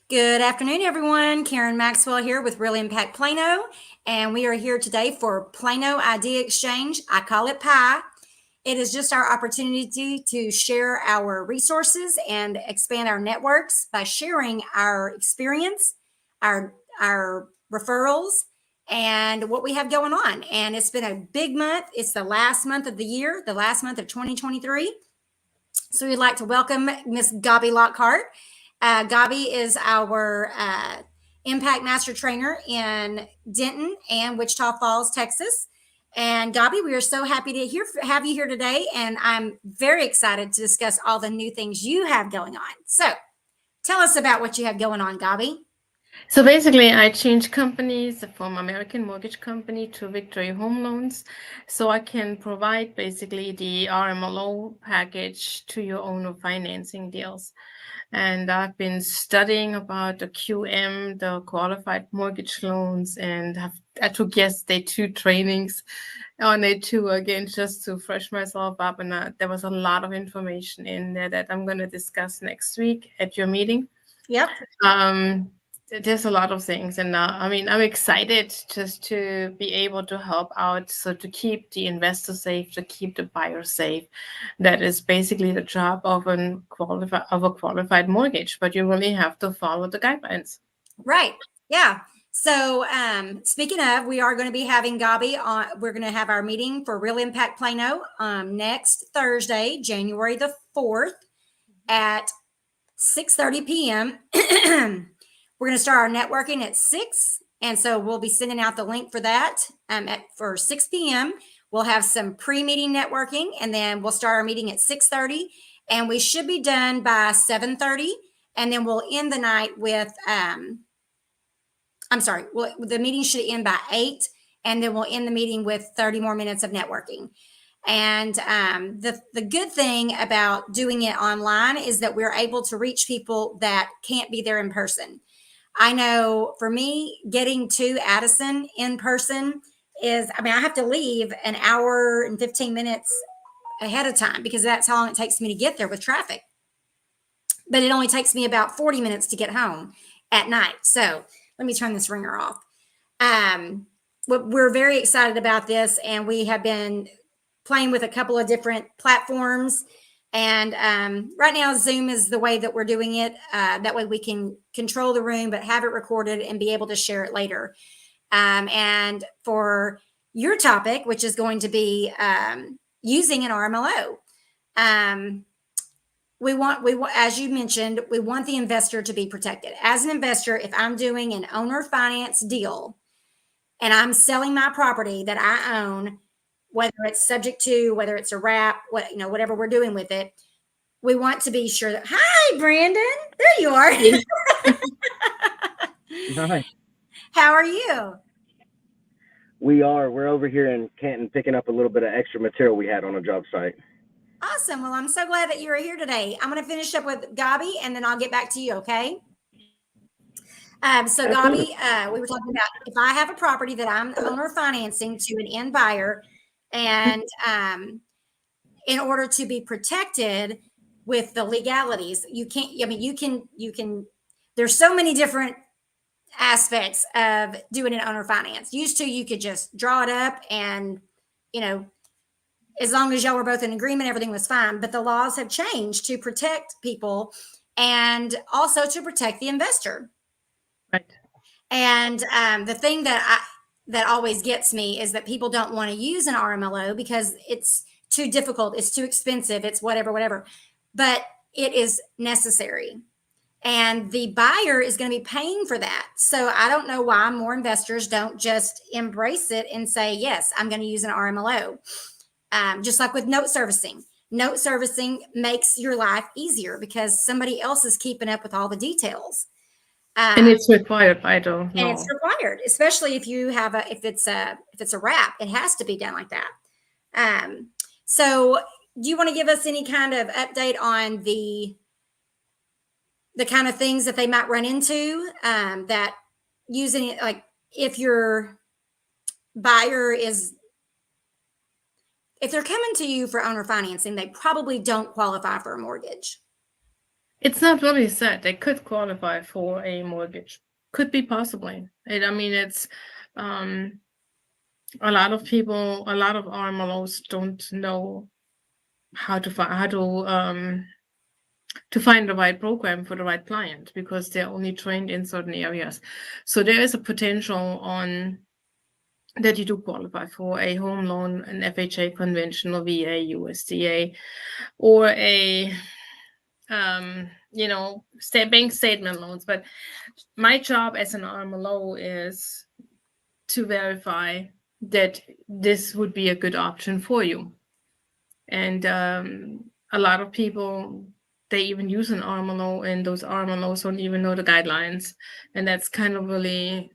Good afternoon, everyone. Karen Maxwell here with Real Impact Plano, and we are here today for Plano Idea Exchange. I call it PIE. It is just our opportunity to share our resources and expand our networks by sharing our experience, our referrals, and what we have going on. And it's been a big month. It's the last month of the year, the last month of 2023. So we'd like to welcome Miss Gabi Lockhart. Gabi is our Impact Master Trainer in Denton and Wichita Falls, Texas. And Gabi, we are so happy to have you here today. And I'm very excited to discuss all the new things you have going on. So tell us about what you have going on, Gabi. So basically, I changed companies from American Mortgage Company to Victory Home Loans, so I can provide basically the RMLO package to your owner financing deals. And I've been studying about the QM, the qualified mortgage loans, and I took yesterday 2 trainings on it too, again, just to fresh myself up. And there was a lot of information in there that I'm going to discuss next week at your meeting. Yep. There's a lot of things, and I'm excited just to be able to help out, so to keep the investor safe, to keep the buyer safe. That is basically the job of a qualified mortgage, but you really have to follow the guidelines. Right. Yeah. So, speaking of, we are going to be having Gabi on. We're going to have our meeting for Real Impact Plano next Thursday, January the 4th at 6:30 p.m. We're going to start our networking at 6. And so we'll be sending out the link for that for 6 p.m. We'll have some pre-meeting networking, and then we'll start our meeting at 6:30. And we should be done by 7:30. And then we'll end the night with the meeting should end by 8, and then we'll end the meeting with 30 more minutes of networking. And the good thing about doing it online is that we're able to reach people that can't be there in person. I know for me, getting to Addison in person I have to leave an hour and 15 minutes ahead of time because that's how long it takes me to get there with traffic. But it only takes me about 40 minutes to get home at night. So let me turn this ringer off. We're very excited about this, and we have been playing with a couple of different platforms. And right now, Zoom is the way that we're doing it. That way we can control the room, but have it recorded and be able to share it later. And for your topic, which is going to be using an RMLO, we want, as you mentioned, we want the investor to be protected. As an investor, if I'm doing an owner finance deal and I'm selling my property that I own, whether it's subject to, whether it's a wrap, whatever we're doing with it, we want to be sure that, hi, Brandon, there you are. Hi. How are you? We're over here in Canton picking up a little bit of extra material we had on a job site. Awesome. Well, I'm so glad that you are here today. I'm going to finish up with Gabi, and then I'll get back to you, okay? So Gabi, we were talking about if I have a property that I'm owner financing to an end buyer, and in order to be protected with the legalities, you can, there's so many different aspects of doing an owner finance. Used to, you could just draw it up and, as long as y'all were both in agreement, everything was fine. But the laws have changed to protect people and also to protect the investor. Right. And the thing that always gets me is that people don't want to use an RMLO because it's too difficult, it's too expensive, it's whatever. But it is necessary. And the buyer is going to be paying for that. So I don't know why more investors don't just embrace it and say, yes, I'm going to use an RMLO. Just like with note servicing. Note servicing makes your life easier because somebody else is keeping up with all the details. And it's required by the law. And it's required, especially if you have if it's a wrap, it has to be done like that. So do you want to give us any kind of update on the kind of things that they might run into that using it, like if your buyer if they're coming to you for owner financing, they probably don't qualify for a mortgage. It's not really set. They could qualify for a mortgage. Could be possibly. I mean, it's a lot of people, a lot of RMLOs don't know how to find the right program for the right client because they're only trained in certain areas. So there is a potential on that you do qualify for a home loan, an FHA conventional VA, USDA, or a bank statement loans. But my job as an RMLO is to verify that this would be a good option for you. And a lot of people, they even use an RMLO, and those RMLOs don't even know the guidelines. And that's kind of really,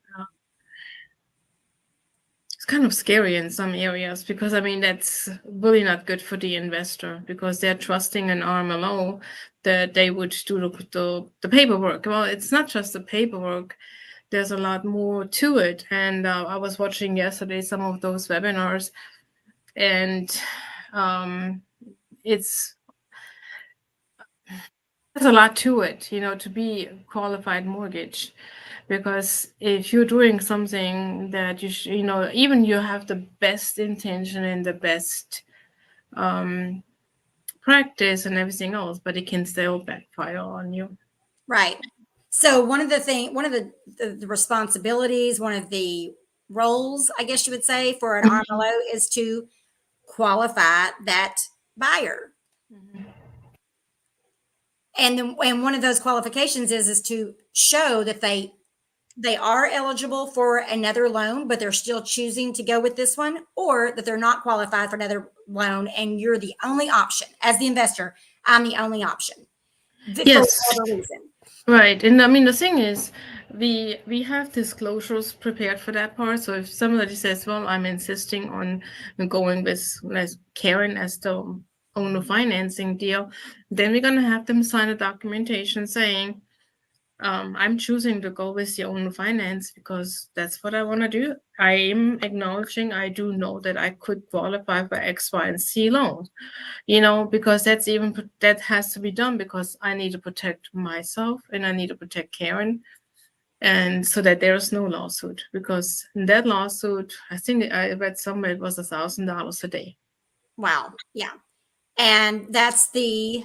it's kind of scary in some areas because, I mean, that's really not good for the investor because they're trusting an RMLO that they would do the paperwork. Well, it's not just the paperwork. There's a lot more to it. And I was watching yesterday some of those webinars, and there's a lot to it, to be a qualified mortgage, because if you're doing something that even you have the best intention and the best practice and everything else, but it can still backfire on you. Right. So one of the responsibilities, one of the roles, I guess you would say, for an RMLO is to qualify that buyer. Mhm. And one of those qualifications is to show that they are eligible for another loan, but they're still choosing to go with this one, or that they're not qualified for another loan and you're the only option. As the investor, I'm the only option. Yes. For whatever reason. Right. And I mean, the thing is, we have disclosures prepared for that part. So if somebody says, well, I'm insisting on going with Karen as the owner financing deal, then we're going to have them sign a documentation saying, I'm choosing to go with the owner finance because that's what I want to do. I am acknowledging I do know that I could qualify for X, Y, and C loans, because that has to be done because I need to protect myself and I need to protect Karen, and so that there is no lawsuit, because in that lawsuit, I think I read somewhere it was $1,000 a day. Wow. Yeah. And that's the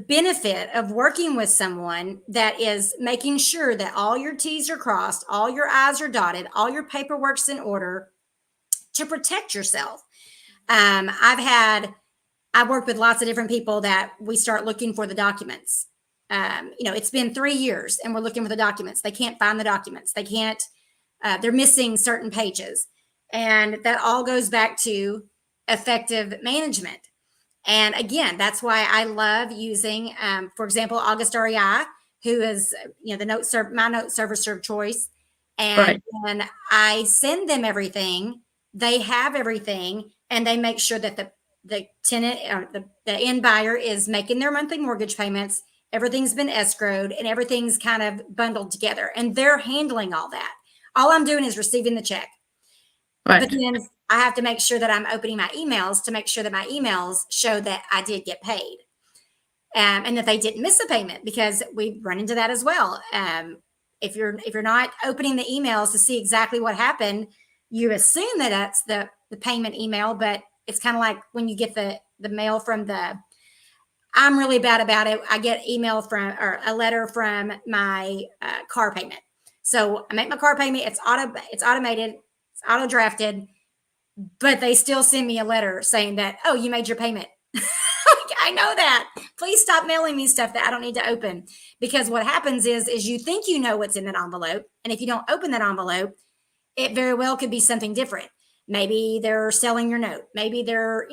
benefit of working with someone that is making sure that all your T's are crossed, all your I's are dotted, all your paperwork's in order to protect yourself. I've worked with lots of different people that we start looking for the documents. It's been 3 years and we're looking for the documents. They can't find the documents. They're missing certain pages. And that all goes back to effective management. And again, that's why I love using, for example, August REI, who is, my note servicer of choice. And Right. when I send them everything, they have everything, and they make sure that the tenant or the end buyer is making their monthly mortgage payments. Everything's been escrowed and everything's kind of bundled together, and they're handling all that. All I'm doing is receiving the check. Right. But then I have to make sure that I'm opening my emails to make sure that my emails show that I did get paid, and that they didn't miss a payment, because we run into that as well. If you're not opening the emails to see exactly what happened, you assume that that's the payment email, but it's kind of like when you get the mail from I'm really bad about it. I get or a letter from my car payment. So I make my car payment. It's automated. It's auto drafted, but they still send me a letter saying that, oh, you made your payment. I know that. Please stop mailing me stuff that I don't need to open. Because what happens is you think you know what's in that envelope. And if you don't open that envelope, it very well could be something different. Maybe they're selling your note. Maybe there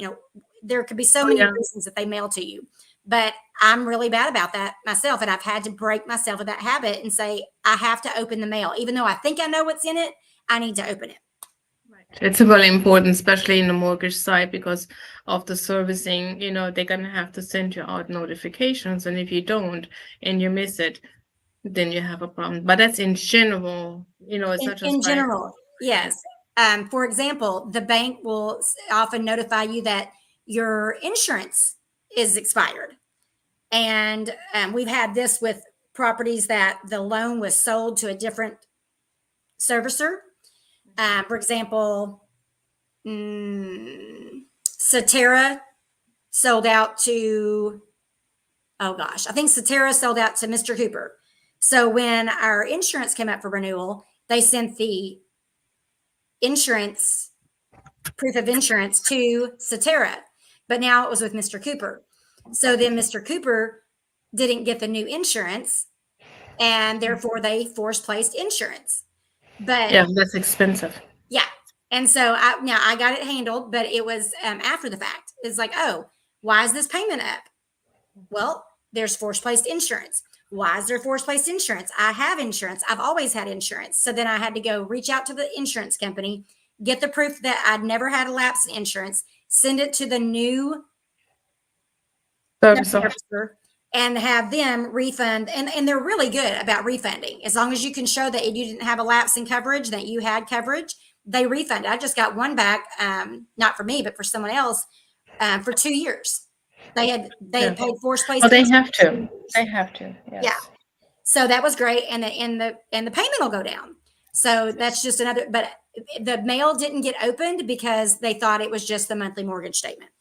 could be so many reasons that they mail to you. But I'm really bad about that myself. And I've had to break myself of that habit and say, I have to open the mail. Even though I think I know what's in it, I need to open it. It's really important, especially in the mortgage side, because of the servicing, they're going to have to send you out notifications. And if you don't and you miss it, then you have a problem. But that's in general, it's not just in general. Yes. For example, the bank will often notify you that your insurance is expired. And we've had this with properties that the loan was sold to a different servicer. For example, Cetera sold out to, oh gosh, I think Cetera sold out to Mr. Cooper. So when our insurance came up for renewal, they sent the insurance, proof of insurance to Cetera, but now it was with Mr. Cooper. So then Mr. Cooper didn't get the new insurance, and therefore they force placed insurance. But Yeah, that's expensive. yeah. And so I got it handled, but it was after the fact. It's like, oh, why is this payment up? Well, there's force placed insurance. Why is there force placed insurance? I have insurance. I've always had insurance. So then I had to go reach out to the insurance company, get the proof that I'd never had a lapse in insurance, send it to the new servicer, and have them refund. And they're really good about refunding. As long as you can show that you didn't have a lapse in coverage, that you had coverage, they refund. I just got one back, not for me, but for someone else, for 2 years. They had paid force placed. Oh, they have to. They have to. Yes. Yeah. So that was great, and the payment will go down. So that's just another. But the mail didn't get opened because they thought it was just the monthly mortgage statement.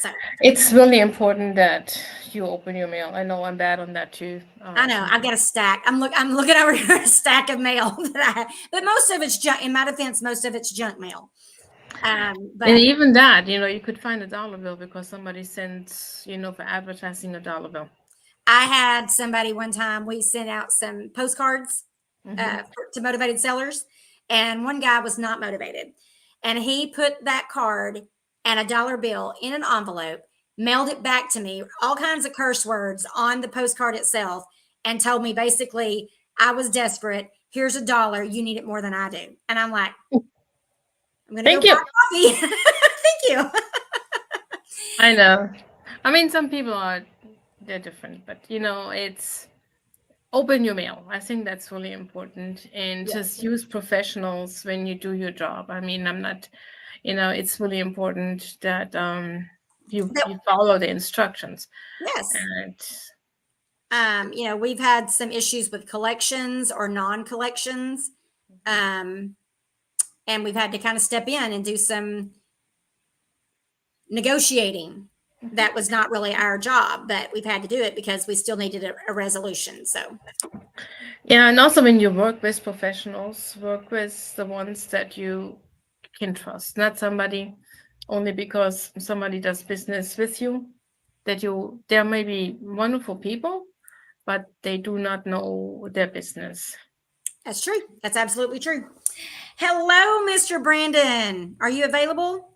So it's really important that you open your mail. I know I'm bad on that too. I know I've got a stack. I'm looking over here a stack of mail that I have, but most of it's junk. In my defense, most of it's junk mail. But and even that, you could find a dollar bill because somebody sent, for advertising, a dollar bill. I had somebody one time, we sent out some postcards to motivated sellers, and one guy was not motivated, and he put that card and a dollar bill in an envelope, mailed it back to me, all kinds of curse words on the postcard itself, and told me basically, I was desperate. Here's $1. You need it more than I do. And I'm like, I'm going to go buy coffee. Thank you. I know. I mean, some people they're different, but it's open your mail. I think that's really important, and just use professionals when you do your job. I mean, I'm not, it's really important that you follow the instructions. Yes. And we've had some issues with collections or non-collections. And we've had to kind of step in and do some negotiating. That was not really our job, but we've had to do it because we still needed a resolution. So, yeah, and also when you work with professionals, work with the ones that you can trust, not somebody only because somebody does business with you. There may be wonderful people, but they do not know their business. That's true. That's absolutely true. Hello, Mr. Brandon. Are you available?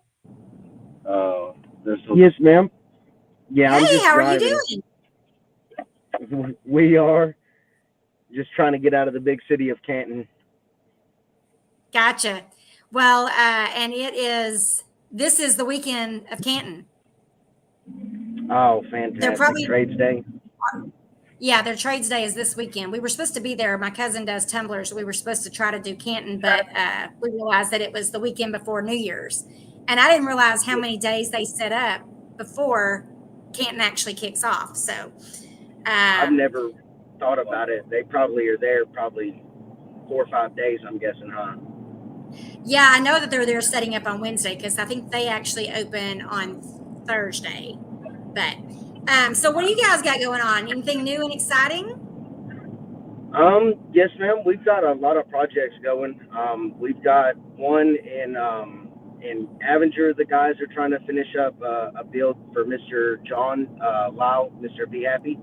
Yes, ma'am. Yeah, hey, I'm just how driving. Are you doing? We are just trying to get out of the big city of Canton. Gotcha. Well, and this is the weekend of Canton. Oh, fantastic. They're probably Trades Day. Yeah, their trades day is this weekend. We were supposed to be there. My cousin does tumblers. We were supposed to try to do Canton, but we realized that it was the weekend before New Year's. And I didn't realize how many days they set up before Canton actually kicks off. So I've never thought about it. They probably are there 4 or 5 days, I'm guessing, huh? Yeah, I know that they're there setting up on Wednesday because I think they actually open on Thursday. But so what do you guys got going on? Anything new and exciting? Yes, ma'am. We've got a lot of projects going. We've got one in Avenger. The guys are trying to finish up a build for Mr. John Lau, Mr. Be Happy.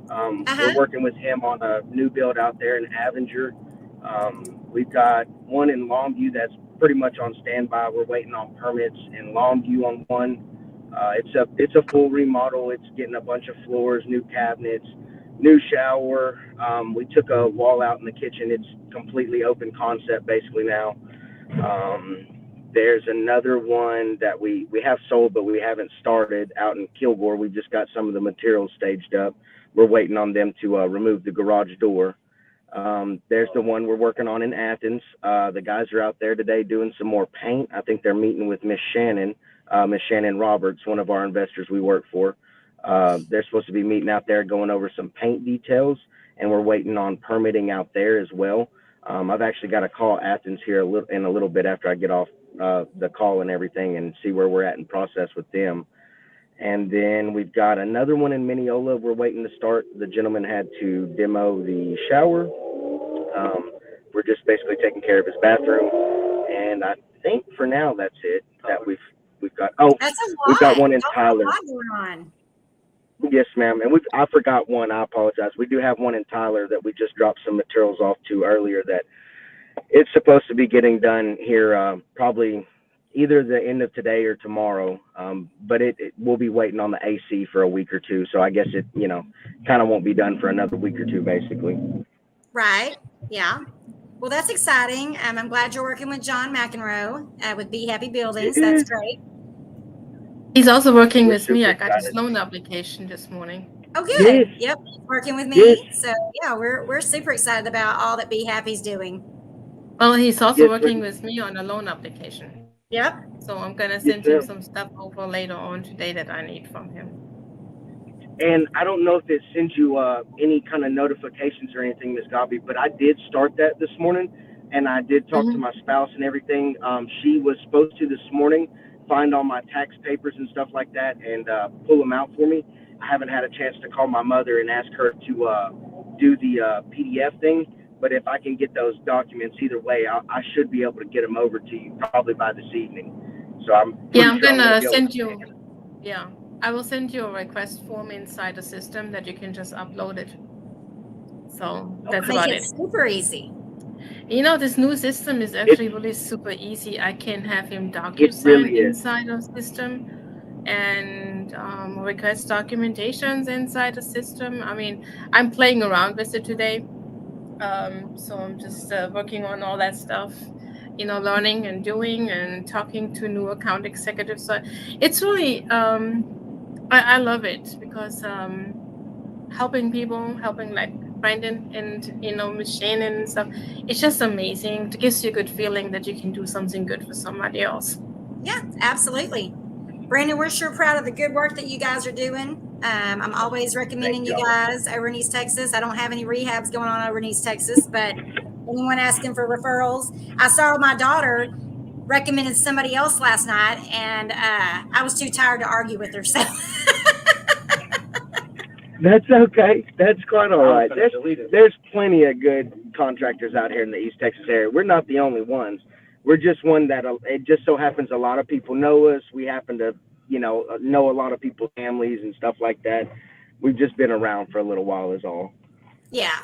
We're working with him on a new build out there in Avenger. We've got one in Longview that's pretty much on standby. We're waiting on permits in Longview on one. It's a full remodel. It's getting a bunch of floors, new cabinets, new shower. We took a wall out in the kitchen. It's completely open concept basically now. There's another one that we have sold, but we haven't started out in Kilgore. We've just got some of the materials staged up. We're waiting on them to remove the garage door. There's the one we're working on in Athens. The guys are out there today doing some more paint. I think they're meeting with Miss Shannon Roberts, one of our investors we work for. They're supposed to be meeting out there going over some paint details, and we're waiting on permitting out there as well. I've actually got to call Athens here in a little bit after I get off the call and everything and see where we're at in process with them. And then we've got another one in Mineola we're waiting to start. The gentleman had to demo the shower. We're just basically taking care of his bathroom. And I think for now that's it that we've got. Oh, That's a lot. we've got one in Y'all got Tyler. a lot going on. Yes, ma'am. And I forgot one. I apologize. We do have one in Tyler that we just dropped some materials off to earlier that it's supposed to be getting done here probably either the end of today or tomorrow. But we'll be waiting on the AC for a week or two. So I guess it, kind of won't be done for another week or two, basically. Right. Yeah. Well, that's exciting. I'm glad you're working with John McEnroe with Be Happy Buildings. That's great. He's also working We're with me. I super got his excited. loan application this morning. Oh, good. Yes. Yep. Working with me. Yes. So yeah, we're super excited about all that Be Happy's doing. Well, he's also Yes, working sir. with me on a loan application. Yep. So I'm going to Yes, send him sir. some stuff over later on today that I need from him. And I don't know if it sends you any kind of notifications or anything, Ms. Gobby, but I did start that this morning, and I did talk to my spouse and everything. She was supposed to this morning find all my tax papers and stuff like that and pull them out for me. I haven't had a chance to call my mother and ask her to do the PDF thing, but if I can get those documents either way, I should be able to get them over to you probably by this evening. So I'm gonna send you. Yeah, I will send you a request form inside the system that you can just upload it. So that's about Make it. it super easy. This new system is actually really super easy. I can have him DocuSign really is. inside the system and request documentations inside the system. I mean, I'm playing around with it today. So I'm just working on all that stuff, learning and doing and talking to new account executives. So it's really, I love it because helping people, helping like Brandon and Miss Shannon and stuff, it's just amazing. It gives you a good feeling that you can do something good for somebody else. Yeah, absolutely. Brandon, we're sure proud of the good work that you guys are doing. I'm always recommending you guys over in East Texas. I don't have any rehabs going on over in East Texas, but anyone asking for referrals, I saw my daughter recommended somebody else last night, and I was too tired to argue with her. So That's okay. That's quite all right. There's plenty of good contractors out here in the East Texas area. We're not the only ones. We're just one that it just so happens a lot of people know us. We happen to, know a lot of people's families and stuff like that. We've just been around for a little while is all. Yeah.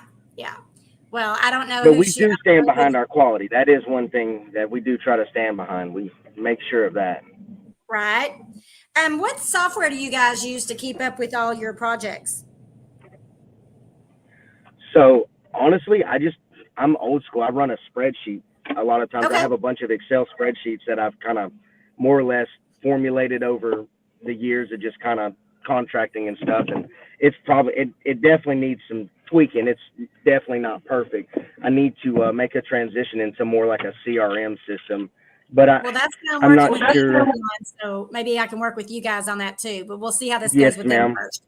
Well, I don't know. But we do stand behind our quality. That is one thing that we do try to stand behind. We make sure of that. Right. What software do you guys use to keep up with all your projects? So honestly, I'm old school. I run a spreadsheet a lot of times. Okay. I have a bunch of Excel spreadsheets that I've kind of more or less formulated over the years of just kind of contracting and stuff. And it's probably, it definitely needs some tweaking. It's definitely not perfect. I need to make a transition into more like a CRM system. But that's I'm not sure. So maybe I can work with you guys on that too. But we'll see how this Yes, goes with ma'am. them first.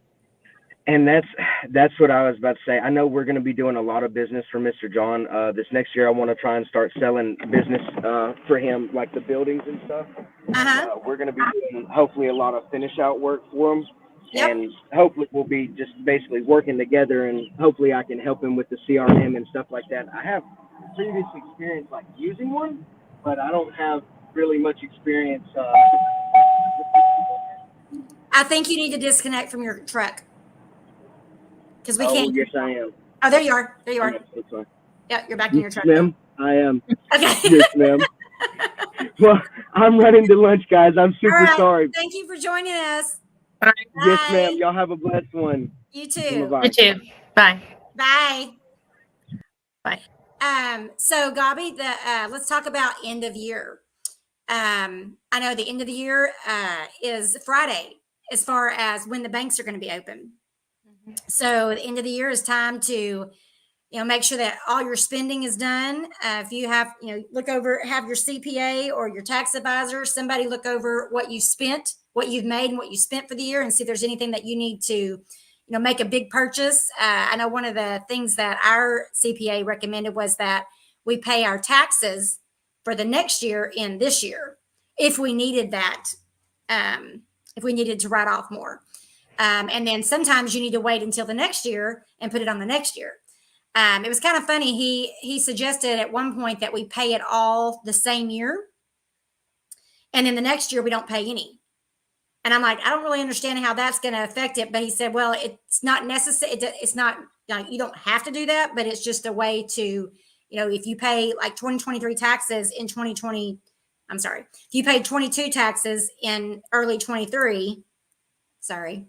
And that's what I was about to say. I know we're going to be doing a lot of business for Mr. John. This next year, I want to try and start selling business for him, like the buildings and stuff. We're going to be doing hopefully a lot of finish out work for him. Yep. And hopefully we'll be just basically working together, and hopefully I can help him with the CRM and stuff like that. I have previous experience like using one, but I don't have really much experience. I think you need to disconnect from your truck because we can't. Yes, I am. Oh, there you are. There you are. That's fine. Yeah, you're back in your truck. Yes, ma'am. I am. Okay. Yes, ma'am. Well, I'm running to lunch, guys. I'm super All right. sorry. Thank you for joining us. Bye. Yes, ma'am. Y'all have a blessed one. You too. Bye-bye. You too. Bye. Bye. Bye. So Gabi, let's talk about end of year. I know the end of the year is Friday as far as when the banks are going to be open. Mm-hmm. So the end of the year is time to, make sure that all your spending is done. If you have, have your CPA or your tax advisor, somebody look over what you spent what you've made and what you spent for the year, and see if there's anything that you need to, make a big purchase. I know one of the things that our CPA recommended was that we pay our taxes for the next year in this year if we needed that, if we needed to write off more. And then sometimes you need to wait until the next year and put it on the next year. It was kind of funny. He suggested at one point that we pay it all the same year, and then the next year we don't pay any. And I'm like, I don't really understand how that's going to affect it. But he said, well, it's not necessary. It's not, you don't have to do that, but it's just a way to, if you pay like 2023 taxes in 2020, I'm sorry, if you paid 22 taxes in early 23, sorry.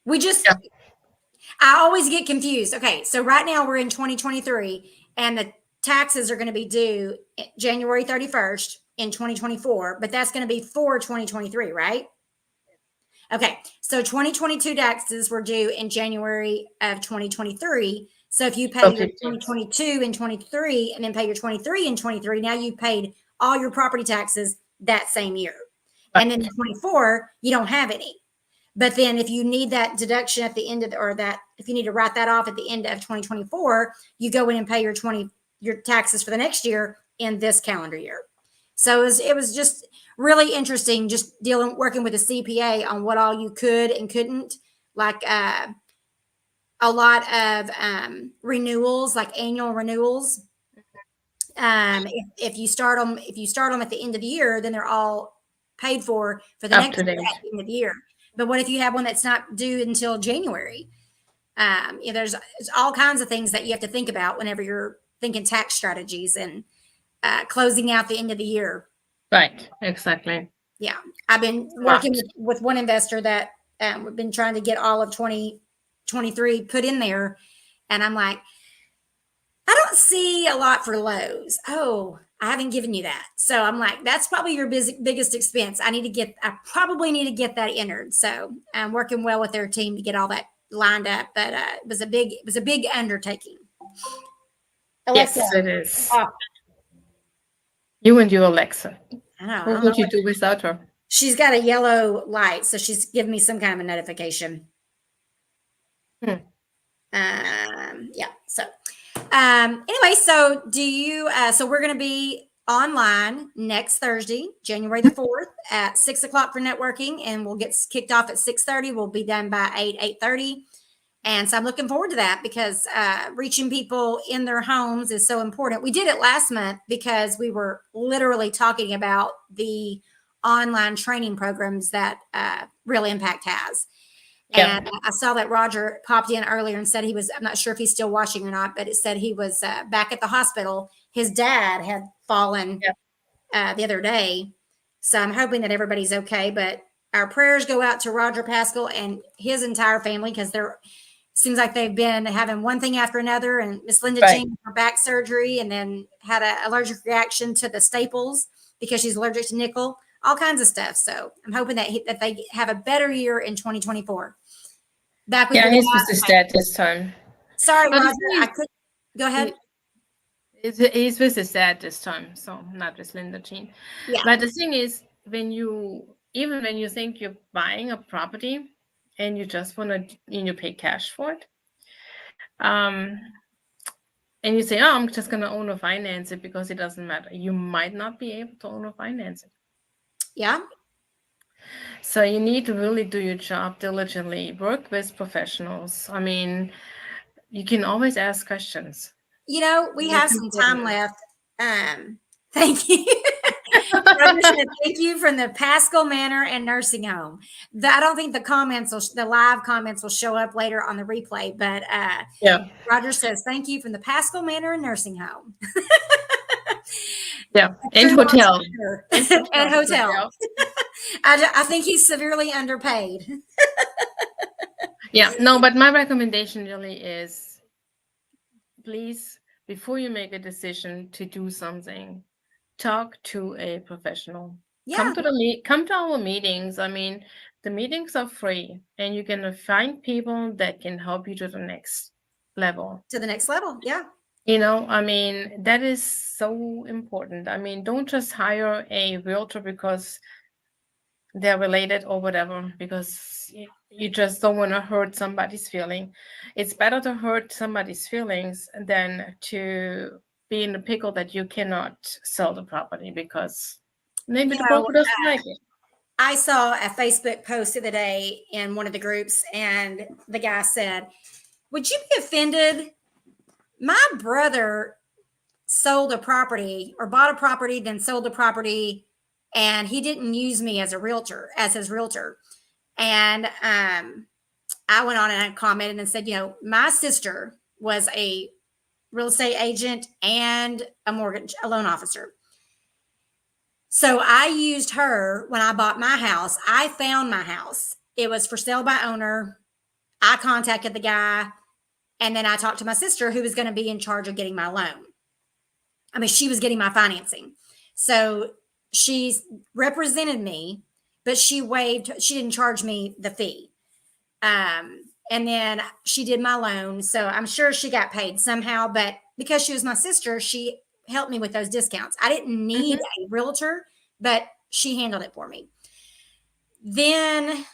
Yeah. I always get confused. Okay. So right now we're in 2023 and the taxes are going to be due January 31st in 2024, but that's going to be for 2023, right? Okay. So 2022 taxes were due in January of 2023. So if you pay your 2022 and 23 and then pay your 23 and 23, now you paid all your property taxes that same year. And then in 24, you don't have any. But then if you need that deduction at the end of if you need to write that off at the end of 2024, you go in and pay your taxes for the next year in this calendar year. So it was just really interesting, just working with a CPA on what all you could and couldn't, like a lot of renewals, like annual renewals. If you start them at the end of the year, then they're all paid for the next year at the end of the year. But what if you have one that's not due until January? There's all kinds of things that you have to think about whenever you're thinking tax strategies and closing out the end of the year. Right. Exactly. Yeah. I've been working with one investor that we've been trying to get all of 2023 put in there. And I'm like, I don't see a lot for Lowe's. Oh, I haven't given you that. So I'm like, that's probably your biggest expense. I probably need to get that entered. So I'm working well with their team to get all that lined up. But it was a big undertaking. Alexa, yes, it is. You and your Alexa. I know. What would you do without her? She's got a yellow light, so she's giving me some kind of a notification. Yeah. So anyway, so so we're going to be online next Thursday, January the 4th at 6:00 for networking, and we'll get kicked off at 6:30. We'll be done by 8:30. And so I'm looking forward to that because reaching people in their homes is so important. We did it last month because we were literally talking about the online training programs that Real Impact has. Yeah. And I saw that Roger popped in earlier and said I'm not sure if he's still watching or not, but it said he was back at the hospital. His dad had fallen the other day. So I'm hoping that everybody's okay. But our prayers go out to Roger Pascal and his entire family because seems like they've been having one thing after another. And Miss Linda changed her back surgery and then had an allergic reaction to the staples because she's allergic to nickel, all kinds of stuff. So I'm hoping that they have a better year in 2024. Back with he's with his dad this time. Sorry, Roger, I couldn't. Go ahead. He's with his dad this time, so not with Linda Jean. Yeah. But the thing is, when you think you're buying a property and you just want to pay cash for it, and you say, oh, I'm just going to own or finance it because it doesn't matter. You might not be able to own or finance it. Yeah. So you need to really do your job diligently, work with professionals. I mean, you can always ask questions. We have some time left. Thank you. Thank you from the Pascal Manor and Nursing Home. I don't think the live comments will show up later on the replay, but Roger says, thank you from the Pascal Manor and Nursing Home. Yeah, and hotel. And hotel. I think he's severely underpaid. Yeah, no, but my recommendation really is, please, before you make a decision to do something, talk to a professional. Yeah. Come to our meetings. I mean, the meetings are free, and you're gonna find people that can help you to the next level. Yeah. I mean, that is so important. I mean, don't just hire a realtor because they're related or whatever, because you just don't want to hurt somebody's feeling. It's better to hurt somebody's feelings than to be in the pickle that you cannot sell the property because maybe the broker doesn't like it. I saw a Facebook post the other day in one of the groups, and the guy said, "Would you be offended? My brother sold a property or bought a property, then sold the property, and he didn't use me as his realtor." And I went on and I commented and said, my sister was a real estate agent and a loan officer. So I used her when I bought my house. I found my house. It was for sale by owner. I contacted the guy, and then I talked to my sister, who was going to be in charge of getting my loan. I mean, she was getting my financing. So she represented me, but she didn't charge me the fee. And then she did my loan. So I'm sure she got paid somehow, but because she was my sister, she helped me with those discounts. I didn't need a realtor, but she handled it for me. Then,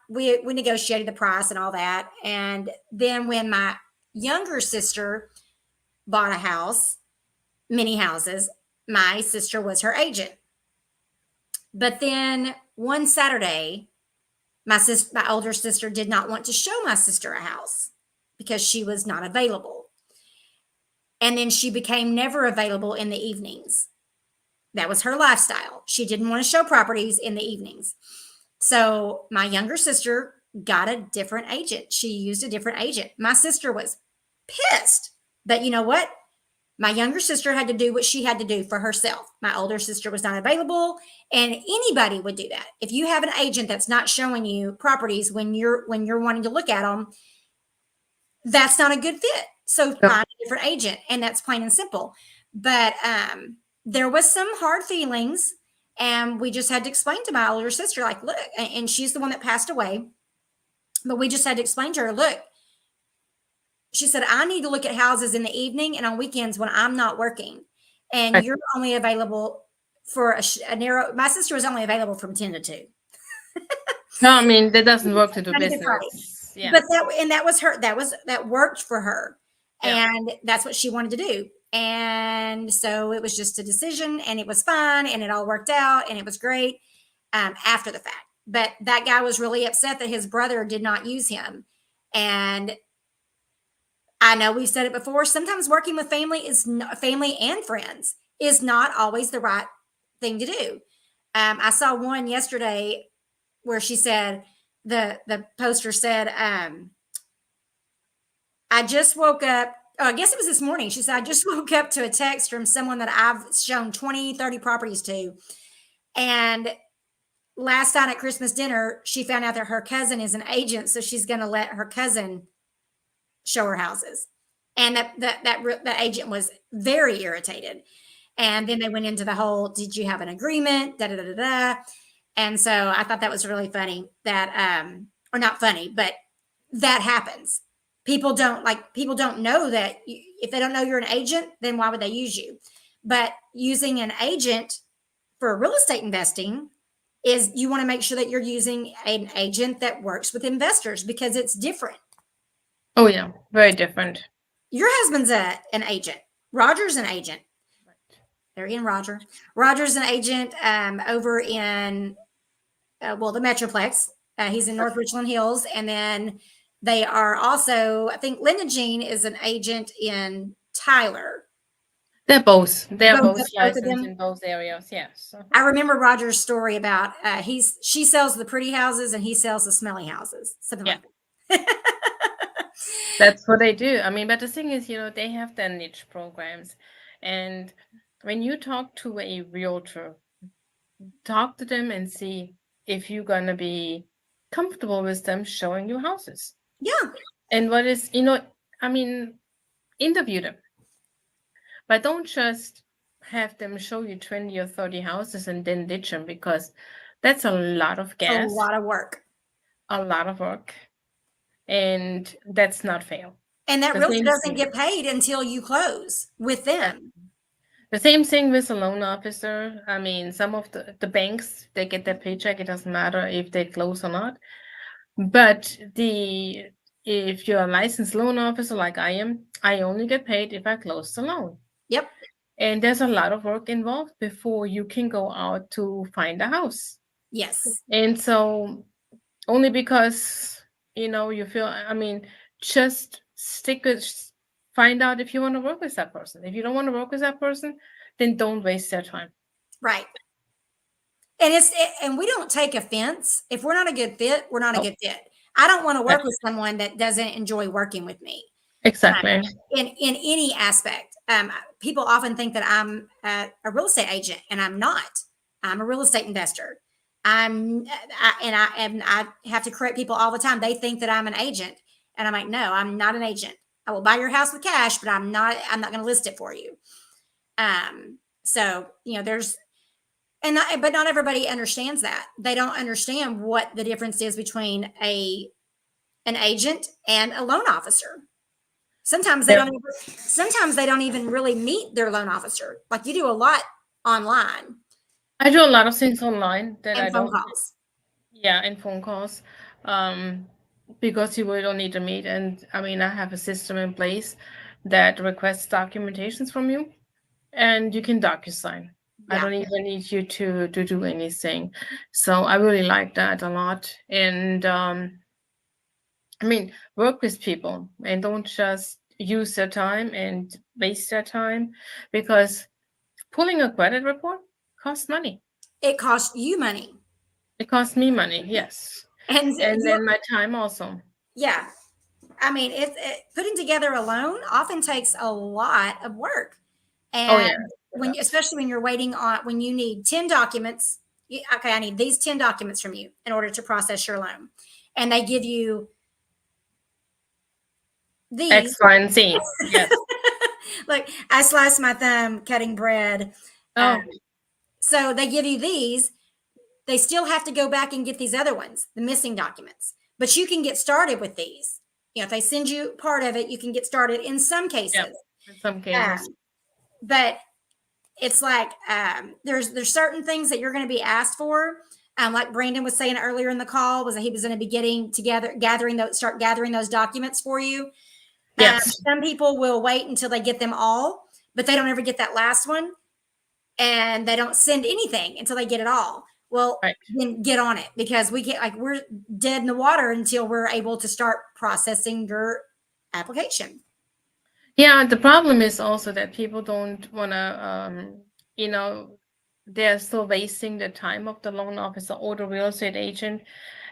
we negotiated the price and all that. And then when my younger sister bought a house, many houses, my sister was her agent. But then one Saturday, my older sister did not want to show my sister a house because she was not available. And then she became never available in the evenings. That was her lifestyle. She didn't want to show properties in the evenings. So my younger sister got a different agent. She used a different agent. My sister was pissed. But you know what? My younger sister had to do what she had to do for herself. My older sister was not available, and anybody would do that. If you have an agent that's not showing you properties when you're wanting to look at them, that's not a good fit. So find a different agent, and that's plain and simple. But there was some hard feelings, and we just had to explain to my older sister, like, look, and she's the one that passed away, but we just had to explain to her, look, she said, I need to look at houses in the evening and on weekends when I'm not working. And you're only available for a narrow, my sister was only available from 10 to 2. No, I mean, that doesn't work to do business. Yeah. But that worked for her. Yeah. And that's what she wanted to do. And so it was just a decision, and it was fun, and it all worked out, and it was great after the fact. But that guy was really upset that his brother did not use him. And I know we've said it before. Sometimes working with family and friends is not always the right thing to do. I saw one yesterday where she said, the poster said, I just woke up. Oh, I guess it was this morning. She said, I just woke up to a text from someone that I've shown 20, 30 properties to. And last night at Christmas dinner, she found out that her cousin is an agent. So she's going to let her cousin show her houses. And that agent was very irritated. And then they went into the whole, did you have an agreement? Da, da, da, da, da. And so I thought that was really funny that, or not funny, but that happens. People don't know that if they don't know you're an agent, then why would they use you? But using an agent for real estate investing is you want to make sure that you're using an agent that works with investors because it's different. Oh, yeah. Very different. Your husband's an agent. Roger's an agent. Right. There again, Roger. Roger's an agent over in, the Metroplex. He's in North Richland Hills. And then they are also, I think Linda Jean is an agent in Tyler. They're both licensed in both areas, yes. I remember Roger's story about she sells the pretty houses and he sells the smelly houses. Something like that. That's what they do. I mean, but the thing is, they have their niche programs. And when you talk to a realtor, talk to them and see if you're going to be comfortable with them showing you houses. Yeah. And what is, interview them. But don't just have them show you 20 or 30 houses and then ditch them, because that's a lot of gas. A lot of work. And that's not fair. And that realtor doesn't get paid until you close with them. The same thing with a loan officer. I mean, some of the banks, they get their paycheck. It doesn't matter if they close or not. But if you're a licensed loan officer like I am, I only get paid if I close the loan. Yep. And there's a lot of work involved before you can go out to find a house. Yes. And so only because, you feel, I mean, just find out if you want to work with that person. If you don't want to work with that person, then don't waste their time. Right. And we don't take offense. If we're not a good fit, we're not a Oh. good fit. I don't want to work with someone that doesn't enjoy working with me. Exactly. In any aspect. People often think that I'm a real estate agent, and I'm not. I'm a real estate investor. I have to correct people all the time. They think that I'm an agent, and I'm like, no, I'm not an agent. I will buy your house with cash, but I'm not going to list it for you. So there's, but not everybody understands that. They don't understand what the difference is between an agent and a loan officer. Sometimes they don't even really meet their loan officer. Like you do a lot online. I do a lot of things online that and I phone don't. calls. Yeah, and phone calls. Because you really don't need to meet. And I mean, I have a system in place that requests documentations from you, and you can DocuSign. I Yeah. don't even need you to do anything. So I really like that a lot. And I mean, work with people and don't just use their time and waste their time, because pulling a credit report costs money. It costs you money. It costs me money, yes. And then my time also. yeah. I mean, putting together a loan often takes a lot of work. And Oh, yeah. especially when you're waiting on, when you need 10 documents, okay, I need these 10 documents from you in order to process your loan. And they give you these. X, Y, and Z. Yes. Like I sliced my thumb cutting bread. Oh, So they give you these. They still have to go back and get these other ones, the missing documents. But you can get started with these. If they send you part of it, you can get started in some cases. yeah, in some cases. But it's like there's certain things that you're going to be asked for. Like Brandon was saying earlier in the call, was that he was going to be gathering those documents for you. Yes. Some people will wait until they get them all, but they don't ever get that last one, and they don't send anything until they get it all. Well, Right. Then get on it, because we're dead in the water until we're able to start processing your application. Yeah, the problem is also that people don't want to, they're still wasting the time of the loan officer or the real estate agent.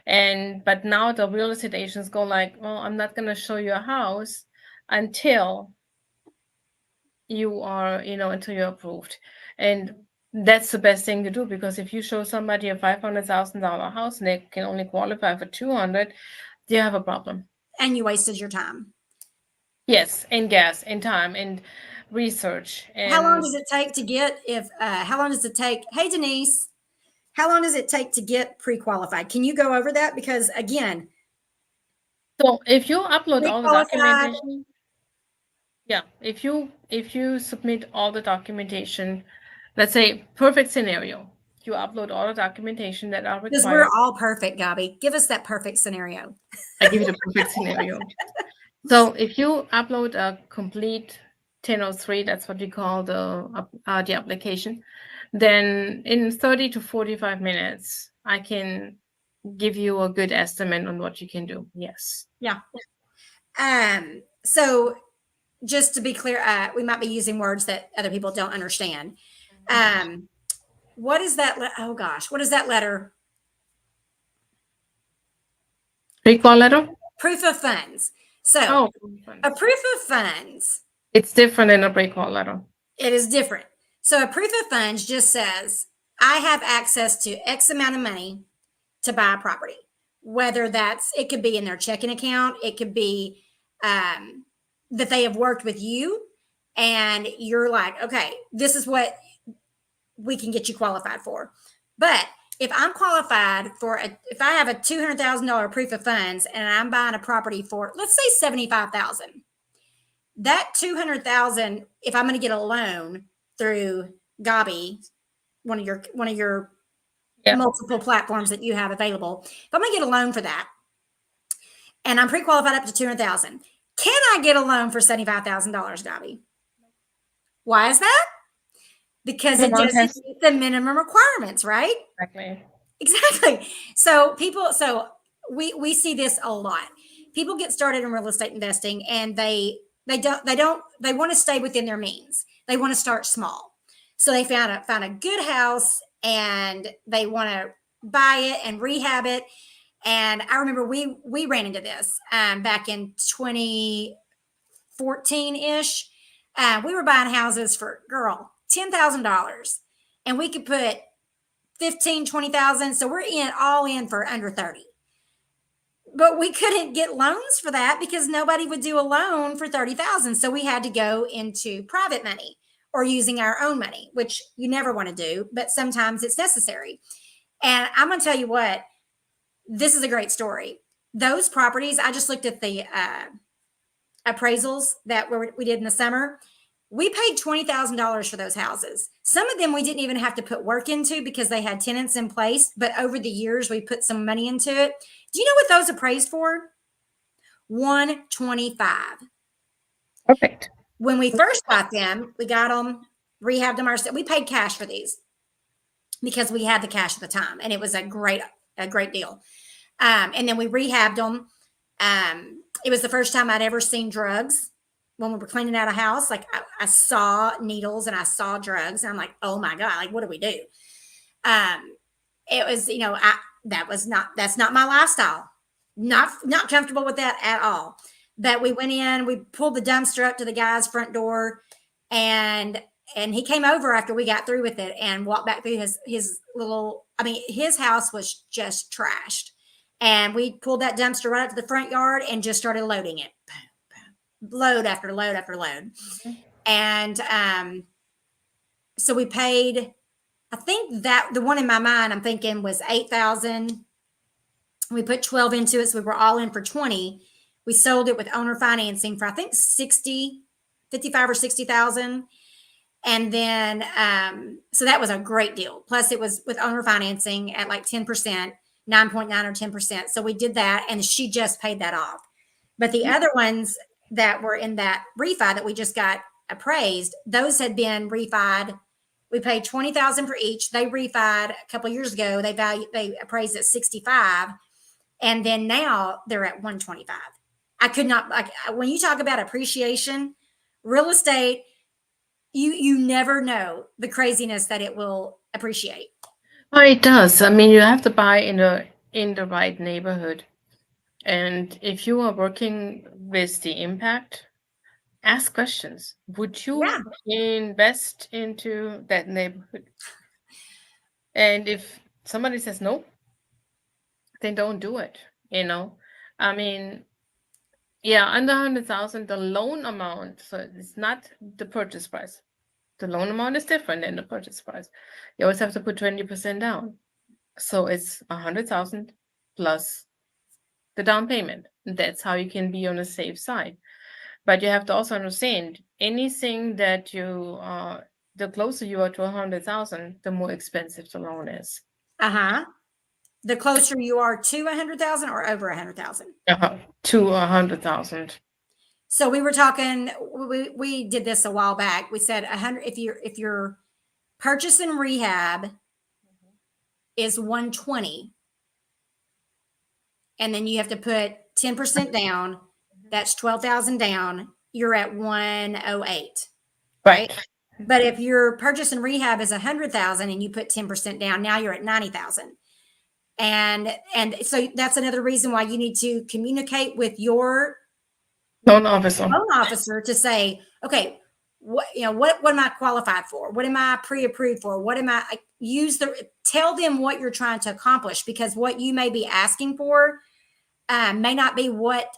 But now the real estate agents go like, well, I'm not going to show you a house until you are, until you're approved. And that's the best thing to do, because if you show somebody a $500,000 house and they can only qualify for 200, you have a problem. And you wasted your time. Yes, and gas, and time, and research. And how long does it take to get? How long does it take? Hey, Denise, how long does it take to get pre-qualified? Can you go over that? Because again, so if you upload all the documentation, yeah, if you submit all the documentation, let's say perfect scenario, you upload all the documentation that are required. Because we're all perfect, Gabi. Give us that perfect scenario. I give you the perfect scenario. So if you upload a complete 1003, that's what we call the application, then in 30 to 45 minutes, I can give you a good estimate on what you can do. Yes. Yeah. So just to be clear, we might be using words that other people don't understand. What is that? Oh gosh, what is that letter? Pre-qual letter? Proof of funds. So a proof of funds. It's different than a pre-qual letter. It is different. So a proof of funds just says, I have access to X amount of money to buy a property. Whether it could be in their checking account, it could be that they have worked with you and you're like, okay, this is what we can get you qualified for. But if I'm qualified for if I have a $200,000 proof of funds and I'm buying a property for, let's say $75,000, that $200,000, if I'm going to get a loan, through Gabi, one of your Yeah. multiple platforms that you have available. If I'm going to get a loan for that, and I'm pre-qualified up to $200,000, can I get a loan for $75,000, Gabi? Why is that? Because it doesn't meet the minimum requirements, right? Exactly. So we see this a lot. People get started in real estate investing, and they want to stay within their means. They want to start small. So they found a good house, and they want to buy it and rehab it. And I remember we ran into this back in 2014 ish. We were buying houses for $10,000, and we could put 15, 20,000. So we're all in for under 30. But we couldn't get loans for that because nobody would do a loan for 30,000. So we had to go into private money or using our own money, which you never want to do, but sometimes it's necessary. And I'm going to tell you what, this is a great story. Those properties, I just looked at the appraisals that we did in the summer. We paid $20,000 for those houses. Some of them we didn't even have to put work into because they had tenants in place. But over the years, we put some money into it. Do you know what those appraised for? $125,000. Perfect. When we first got them, we got them, rehabbed them ourselves. We paid cash for these because we had the cash at the time, and it was a great deal. And then we rehabbed them. It was the first time I'd ever seen drugs. When we were cleaning out a house, like I saw needles and I saw drugs, and I'm like, oh my God, like, what do we do? It was, that's not my lifestyle. Not comfortable with that at all. But we went in, we pulled the dumpster up to the guy's front door, and he came over after we got through with it and walked back through his house was just trashed. And we pulled that dumpster right up to the front yard and just started loading it. Load after load after load. Mm-hmm. And so we paid, I think that the one in my mind I'm thinking was $8,000. We put 12 into it, so we were all in for 20. We sold it with owner financing for I think 55 or 60,000. And then so that was a great deal. Plus it was with owner financing at like 10%, 9.9 or 10%. So we did that, and she just paid that off. But the other ones that were in that refi that we just got appraised, those had been refied. We paid $20,000 for each. They refied a couple of years ago. They appraised at 65, and then now they're at 125. I could not, like, when you talk about appreciation, real estate, you never know the craziness that it will appreciate. Well, it does. I mean, you have to buy in the right neighborhood. And if you are working with the impact, ask questions. Would you invest into that neighborhood? And if somebody says no, then don't do it. I mean, yeah, under 100,000, the loan amount. So it's not the purchase price. The loan amount is different than the purchase price. You always have to put 20% down. So it's 100,000 plus the down payment. That's how you can be on the safe side. But you have to also understand, anything that the closer you are to 100,000, the more expensive the loan is. The closer you are to 100,000 or over 100,000. To 100,000. So we were talking. We did this a while back. We said 100. If your purchase and rehab is 120. And then you have to put 10% down. That's 12,000 down. You're at 108, right? But if your purchase and rehab is 100,000 and you put 10% down, now you're at 90,000. And so that's another reason why you need to communicate with your loan officer to say, okay, what am I qualified for? What am I pre-approved for? What am I tell them what you're trying to accomplish, because what you may be asking for may not be what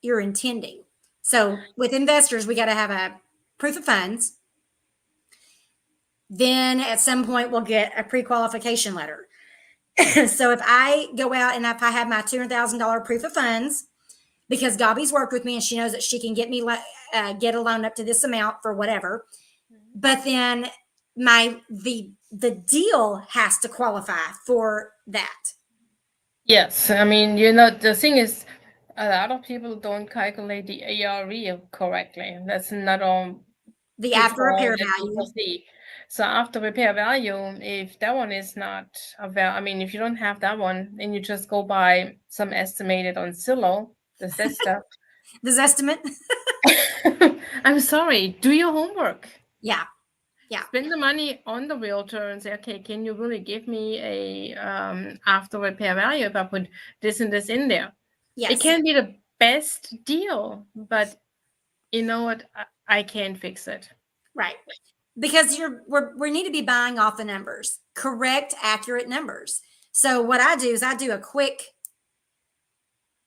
you're intending. So with investors, we got to have a proof of funds. Then at some point we'll get a pre-qualification letter. So if I go out and if I have my $200,000 proof of funds, because Gobby's worked with me and she knows that she can get me get a loan up to this amount for whatever. But then the deal has to qualify for that. Yes, I mean, you know, the thing is, a lot of people don't calculate the ARV correctly. That's not all The after repair that value. people see. So after repair value, if that one is not I mean, if you don't have that one, then you just go buy some estimated on Zillow, the stuff. This estimate. I'm sorry, do your homework. Yeah. Yeah. Spend the money on the realtor and say, okay, can you really give me a after repair value if I put this and this in there? Yes. It can be the best deal, but you know what? I can't fix it. Right. Because we need to be buying off the numbers, correct, accurate numbers. So what I do is I do a quick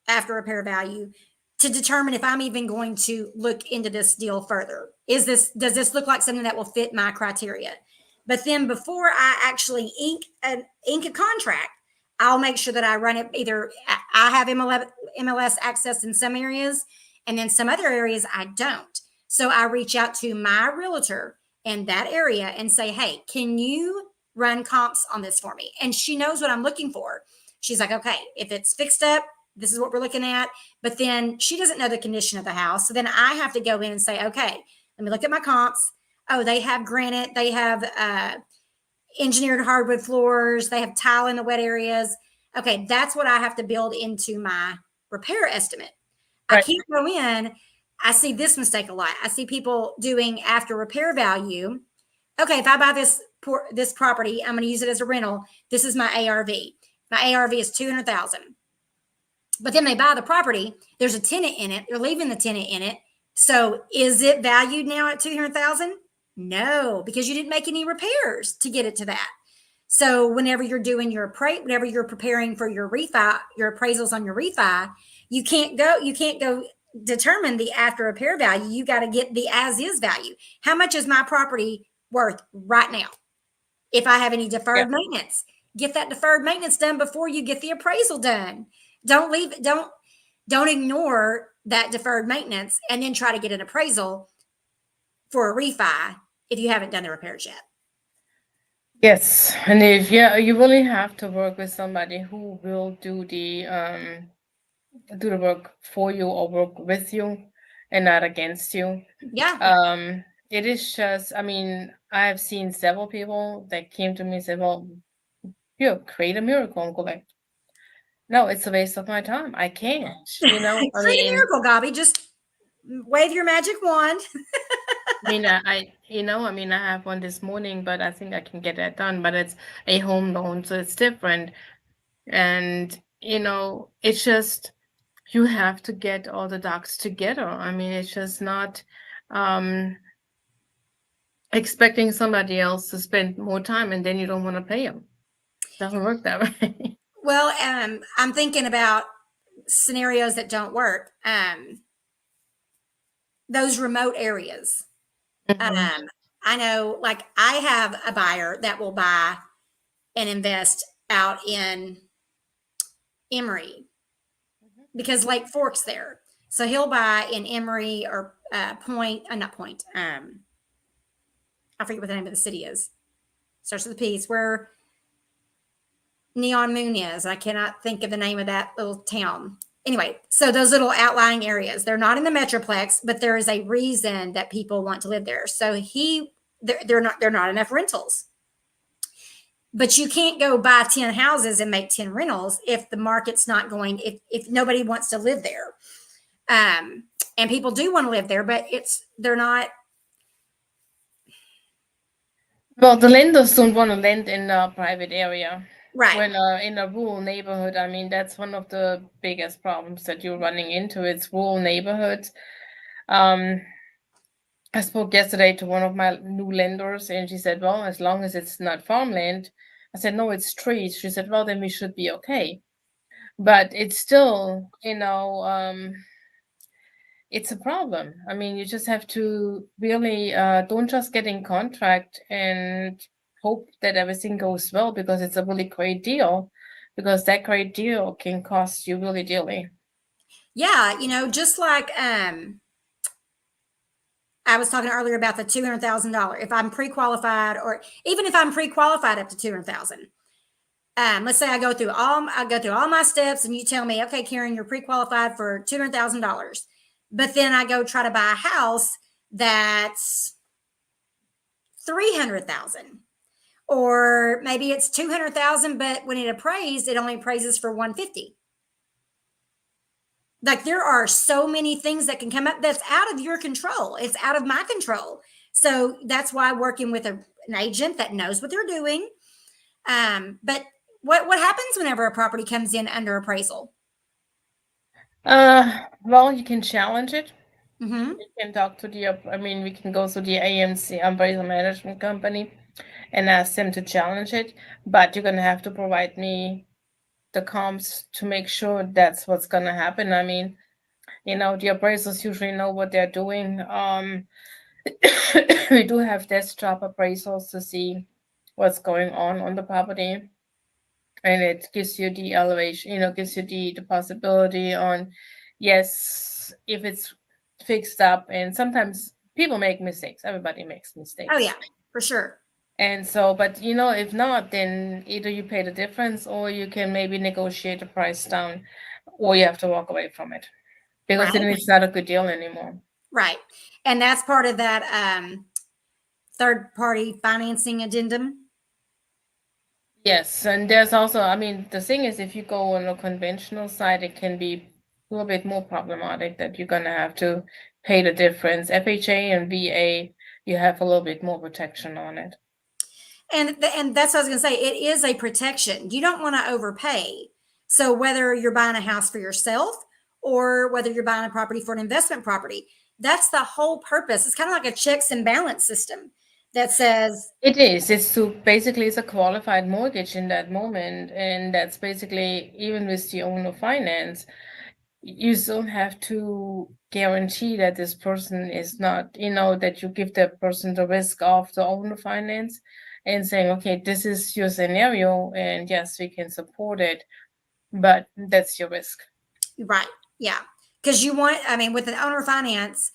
after repair value to determine if I'm even going to look into this deal further. Does this look like something that will fit my criteria? But then before I actually ink a contract, I'll make sure that I run it. Either I have MLS access in some areas, and then some other areas I don't. So I reach out to my realtor in that area and say, hey, can you run comps on this for me? And she knows what I'm looking for. She's like, okay, if it's fixed up, this is what we're looking at. But then she doesn't know the condition of the house. So then I have to go in and say, okay, let me look at my comps. Oh, they have granite. They have engineered hardwood floors. They have tile in the wet areas. Okay, that's what I have to build into my repair estimate. Right. I can't go in. I see this mistake a lot. I see people doing after repair value. Okay, if I buy this property, I'm going to use it as a rental. This is my ARV. My ARV is $200,000. But then they buy the property. There's a tenant in it. They're leaving the tenant in it. So is it valued now at $200,000? No, because you didn't make any repairs to get it to that. So whenever you're doing whenever you're preparing for your refi, your appraisals on your refi, you can't go determine the after repair value. You got to get the as is value. How much is my property worth right now? If I have any deferred maintenance, get that deferred maintenance done before you get the appraisal done. Don't ignore that deferred maintenance and then try to get an appraisal for a refi if you haven't done the repairs yet. Yes, and if you really have to work with somebody who will do the work for you or work with you and not against you. Yeah. It is just, I mean, I've seen several people that came to me and said, well, you create a miracle and go back. No, it's a waste of my time. I can't, you know. Create a miracle, Gobby. Just wave your magic wand. I have one this morning, but I think I can get that done. But it's a home loan, so it's different. And, you know, it's just, you have to get all the ducks together. I mean, it's just not expecting somebody else to spend more time and then you don't want to pay them. It doesn't work that way. Well, I'm thinking about scenarios that don't work. Those remote areas. Mm-hmm. I know, like, I have a buyer that will buy and invest out in Emory because Lake Fork's there. So he'll buy in Emory or not Point. I forget what the name of the city is. Starts with a P. It's where Neon Moon is. I cannot think of the name of that little town. Anyway, so those little outlying areas, they're not in the Metroplex, but there is a reason that people want to live there. So they're not enough rentals. But you can't go buy 10 houses and make 10 rentals if the market's not going, if nobody wants to live there. And people do want to live there, but they're not. Well, the lenders don't want to lend in a private area. Right. When in a rural neighborhood, I mean, that's one of the biggest problems that you're running into. It's rural neighborhoods. I spoke yesterday to one of my new lenders, and she said, well, as long as it's not farmland. I said, no, it's trees. She said, well, then we should be okay. But it's still, it's a problem. I mean, you just have to really don't just get in contract and hope that everything goes well, because it's a really great deal, because that great deal can cost you really dearly. Yeah, just like I was talking earlier about the $200,000. If I'm pre-qualified, or even if I'm pre-qualified up to 200,000, let's say I go through all my steps, and you tell me, okay, Karen, you're pre-qualified for $200,000, but then I go try to buy a house that's 300,000, or maybe it's 200,000, but when it appraised, it only appraises for 150. Like, there are so many things that can come up that's out of your control. It's out of my control. So that's why working with an agent that knows what they're doing. But what happens whenever a property comes in under appraisal? Well, you can challenge it. Mm-hmm. We can talk to we can go to the AMC, appraisal management company, and ask them to challenge it. But you're going to have to provide me the comps to make sure that's what's going to happen. I mean, the appraisals usually know what they're doing. We do have desktop appraisals to see what's going on the property, and it gives you the elevation, gives you the possibility on, yes, if it's fixed up. And sometimes people make mistakes. Everybody makes mistakes. Oh yeah, for sure. And so, but if not, then either you pay the difference, or you can maybe negotiate the price down, or you have to walk away from it, because then Right. it's not a good deal anymore. Right. And that's part of that third party financing addendum. Yes, and there's also, the thing is, if you go on a conventional side, it can be a little bit more problematic, that you're gonna have to pay the difference. FHA and VA, you have a little bit more protection on it. And that's what I was going to say. It is a protection. You don't want to overpay. So whether you're buying a house for yourself, or whether you're buying a property for an investment property, that's the whole purpose. It's kind of like a checks and balance system that says, It is. It's a qualified mortgage in that moment, and that's basically, even with the owner finance, you still have to guarantee that this person is not, that you give that person the risk of the owner finance, and saying, okay, this is your scenario, and yes, we can support it, but that's your risk. right. Yeah. Because with an owner finance,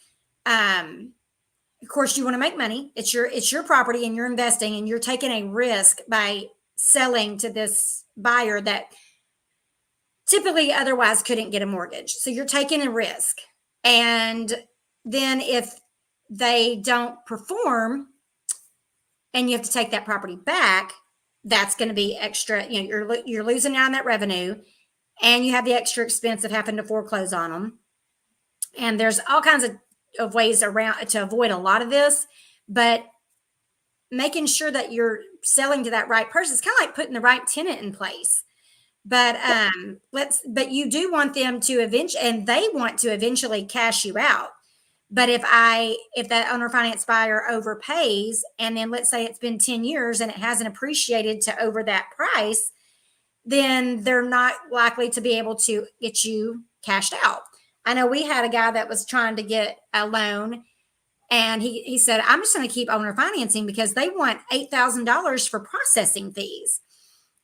of course you want to make money. It's your property, and you're investing, and you're taking a risk by selling to this buyer that typically otherwise couldn't get a mortgage. So you're taking a risk. And then if they don't perform and you have to take that property back, that's going to be extra. You're losing out on that revenue, and you have the extra expense of having to foreclose on them. And there's all kinds of ways around to avoid a lot of this, but making sure that you're selling to that right person, it's kind of like putting the right tenant in place. But you do want them to eventually, and they want to eventually cash you out. But if that owner finance buyer overpays, and then let's say it's been 10 years and it hasn't appreciated to over that price, then they're not likely to be able to get you cashed out. I know we had a guy that was trying to get a loan, and he said, I'm just going to keep owner financing because they want $8,000 for processing fees.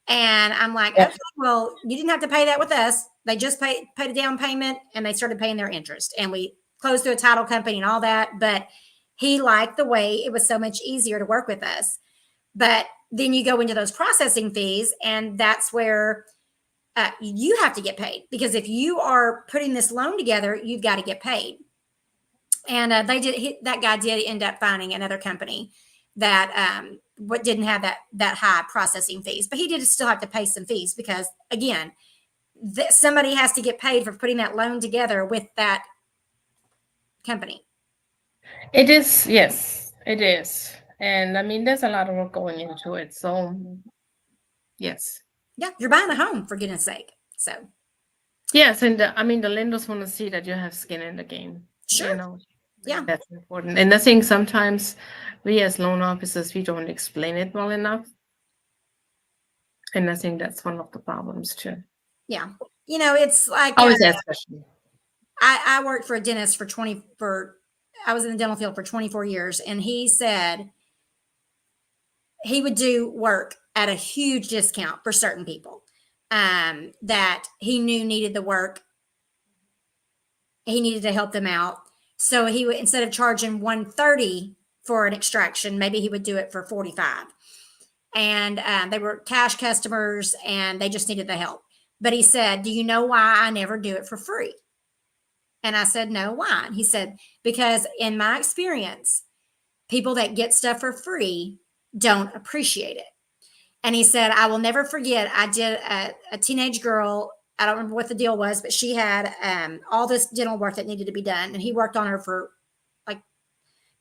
And I'm like, okay, well, you didn't have to pay that with us. They just paid a down payment, and they started paying their interest, and we closed through a title company and all that. But he liked the way it was so much easier to work with us. But then you go into those processing fees, and that's where you have to get paid, because if you are putting this loan together, you've got to get paid. And that guy did end up finding another company that didn't have that high processing fees, but he did still have to pay some fees, because again, somebody has to get paid for putting that loan together with that company. It is, yes, it is. And there's a lot of work going into it. So yes. Yeah, you're buying a home, for goodness sake. So yes, and the lenders want to see that you have skin in the game. Sure. Yeah. That's important. And I think sometimes we as loan officers, we don't explain it well enough. And I think that's one of the problems too. Yeah. It's like always ask questions. I worked for a dentist I was in the dental field for 24 years, and he said he would do work at a huge discount for certain people that he knew needed the work he needed to help them out. So he would, instead of charging $130 for an extraction, maybe he would do it for $45. And they were cash customers and they just needed the help. But he said, do you know why I never do it for free? And I said, no, why? And he said, because in my experience, people that get stuff for free don't appreciate it. And he said, I will never forget, I did a teenage girl, I don't remember what the deal was, but she had all this dental work that needed to be done. And he worked on her for like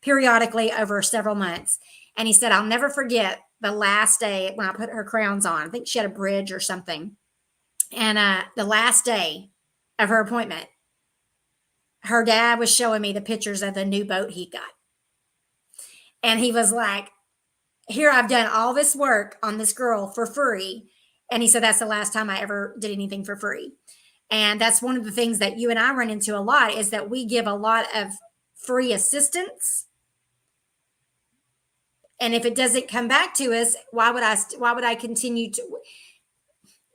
periodically over several months. And he said, I'll never forget the last day when I put her crowns on. I think she had a bridge or something. And the last day of her appointment, her dad was showing me the pictures of the new boat he got. And he was like, here, I've done all this work on this girl for free. And he said, that's the last time I ever did anything for free. And that's one of the things that you and I run into a lot, is that we give a lot of free assistance. And if it doesn't come back to us, why would I continue to,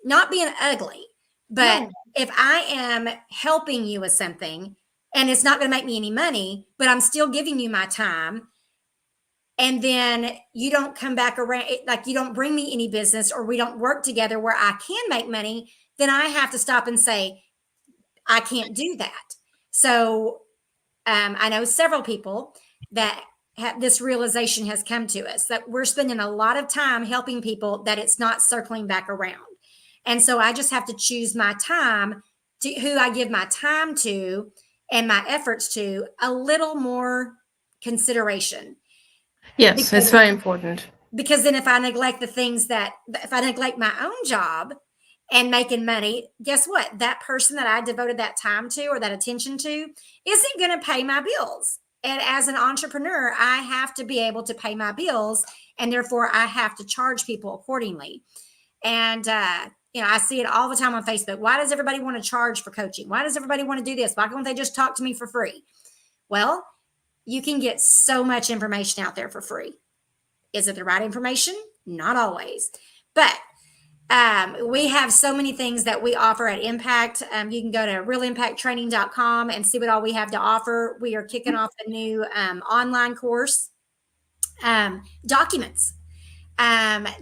not being ugly, but if I am helping you with something and it's not going to make me any money, but I'm still giving you my time, and then you don't come back around, like you don't bring me any business, or we don't work together where I can make money, then I have to stop and say, I can't do that. So I know several people that this realization has come to us, that we're spending a lot of time helping people that it's not circling back around. And so I just have to choose my time, to who I give my time to and my efforts to, a little more consideration. Yes, it's very important. Because then if I neglect if I neglect my own job and making money, guess what? That person that I devoted that time to or that attention to isn't going to pay my bills. And as an entrepreneur, I have to be able to pay my bills, and therefore I have to charge people accordingly. And, I see it all the time on Facebook. Why does everybody want to charge for coaching? Why does everybody want to do this? Why can't they just talk to me for free? Well, you can get so much information out there for free. Is it the right information? Not always. But we have so many things that we offer at Impact. You can go to realimpacttraining.com and see what all we have to offer. We are kicking off a new online course. Documents.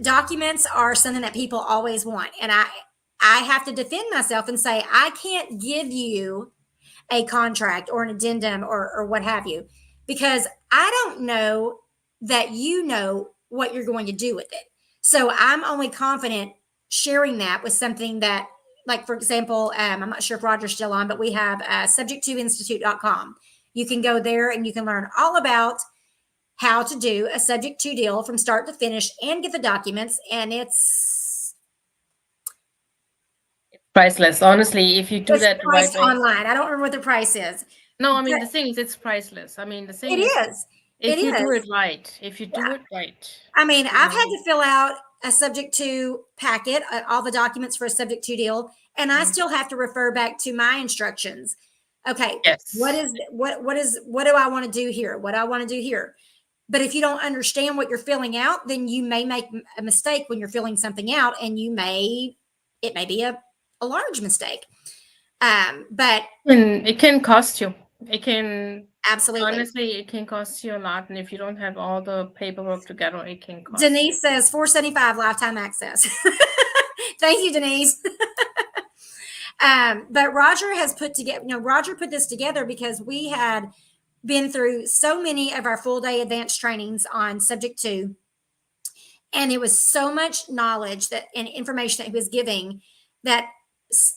Documents are something that people always want. And I have to defend myself and say, I can't give you a contract or an addendum or what have you, because I don't know that you know what you're going to do with it. So I'm only confident sharing that with something that, like, for example, I'm not sure if Roger's still on, but we have subject2institute.com. You can go there and you can learn all about how to do a subject to deal from start to finish and get the documents. And it's priceless. Honestly, if you do that the right way. Online. I don't remember what the price is. No, I mean, the thing is, it's priceless. I mean, the thing it is. If you do it right. If you do it right. I mean, I've had to fill out a subject to packet, all the documents for a subject to deal, and I still have to refer back to my instructions. Okay. Yes. What do I want to do here? What do I want to do here? But if you don't understand what you're filling out, then you may make a mistake when you're filling something out, and it may be a large mistake. But it can cost you. It can, absolutely, honestly, it can cost you a lot. And if you don't have all the paperwork together, it can cost. Denise says $475 lifetime access. Thank you, Denise. But Roger has Roger put this together because we had been through so many of our full day advanced trainings on subject to, and it was so much knowledge and information that he was giving that